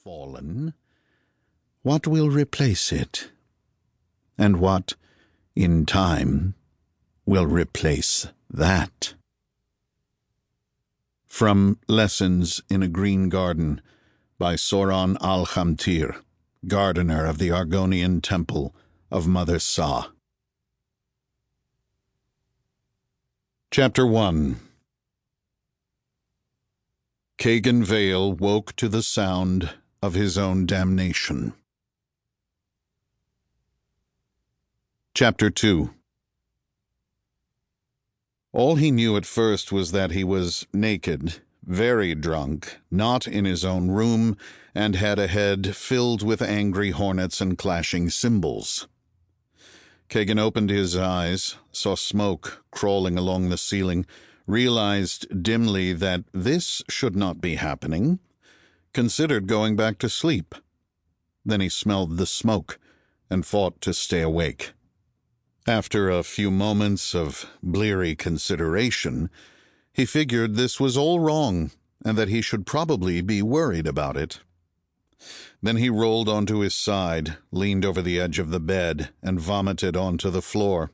fallen, what will replace it? And what, in time, will replace that? From Lessons in a Green Garden by Soran al-Khamtir, gardener of the Argonian temple of Mother Sa. Chapter 1. Kagen Vale woke to the sound of his own damnation. Chapter 2. All he knew at first was that he was naked, very drunk, not in his own room, and had a head filled with angry hornets and clashing cymbals. Kagen opened his eyes, saw smoke crawling along the ceiling, realized dimly that this should not be happening, considered going back to sleep. Then he smelled the smoke and fought to stay awake. After a few moments of bleary consideration, he figured this was all wrong and that he should probably be worried about it. Then he rolled onto his side, leaned over the edge of the bed, and vomited onto the floor.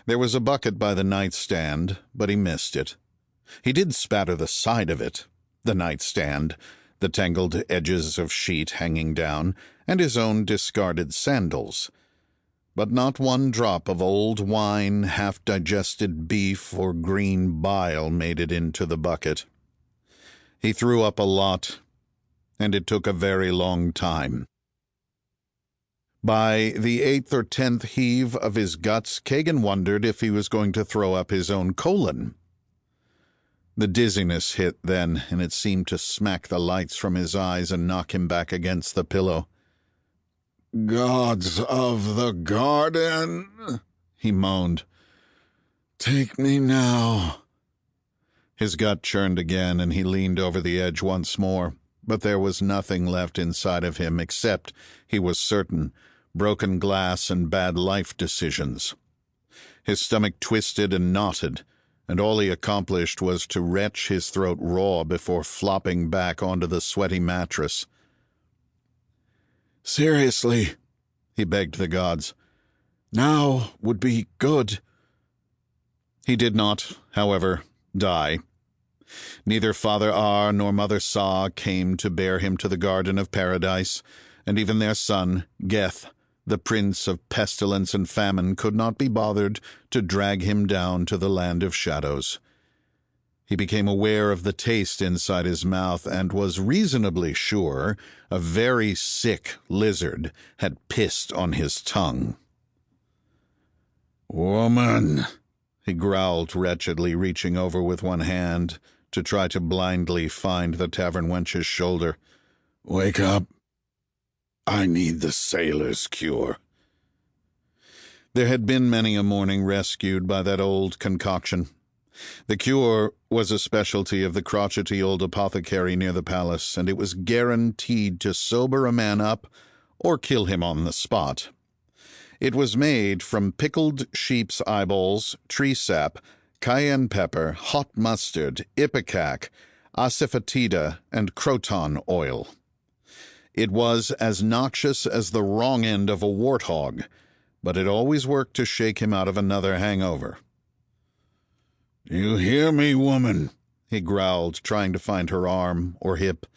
There was a bucket by the nightstand, but he missed it. He did spatter the side of it, the nightstand, the tangled edges of sheet hanging down, and his own discarded sandals. But not one drop of old wine, half-digested beef, or green bile made it into the bucket. He threw up a lot, and it took a very long time. By the 8th or 10th heave of his guts, Kagen wondered if he was going to throw up his own colon. The dizziness hit then, and it seemed to smack the lights from his eyes and knock him back against the pillow. "Gods of the garden," he moaned. "Take me now." His gut churned again, and he leaned over the edge once more, but there was nothing left inside of him except, he was certain, broken glass and bad life decisions. His stomach twisted and knotted, and all he accomplished was to retch his throat raw before flopping back onto the sweaty mattress. "Seriously," he begged the gods. "Now would be good." He did not, however, die. Neither Father Ar nor Mother Sa came to bear him to the Garden of Paradise, and even their son, Geth, the prince of pestilence and famine, could not be bothered to drag him down to the land of shadows. He became aware of the taste inside his mouth and was reasonably sure a very sick lizard had pissed on his tongue. "Woman," he growled wretchedly, reaching over with one hand to try to blindly find the tavern wench's shoulder. "Wake up. I need the sailor's cure." There had been many a morning rescued by that old concoction. The cure was a specialty of the crotchety old apothecary near the palace, and it was guaranteed to sober a man up or kill him on the spot. It was made from pickled sheep's eyeballs, tree sap, cayenne pepper, hot mustard, ipecac, asafoetida, and croton oil. It was as noxious as the wrong end of a warthog, but it always worked to shake him out of another hangover. "You hear me, woman?" he growled, trying to find her arm or hip.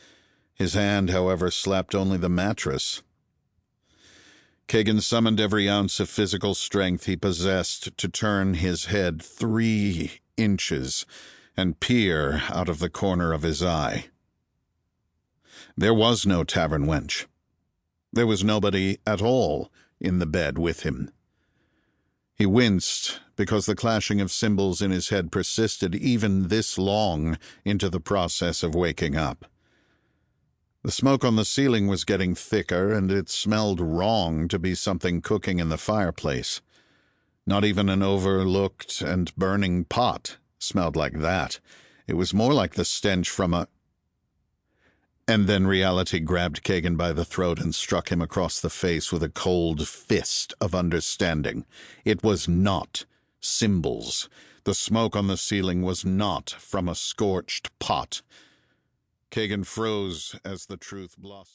His hand, however, slapped only the mattress. Kagen summoned every ounce of physical strength he possessed to turn his head 3 inches and peer out of the corner of his eye. There was no tavern wench. There was nobody at all in the bed with him. He winced because the clashing of cymbals in his head persisted even this long into the process of waking up. The smoke on the ceiling was getting thicker, and it smelled wrong to be something cooking in the fireplace. Not even an overlooked and burning pot smelled like that. It was more like the stench from a... And then reality grabbed Kagen by the throat and struck him across the face with a cold fist of understanding. It was not cymbals. The smoke on the ceiling was not from a scorched pot. Kagen froze as the truth blossomed.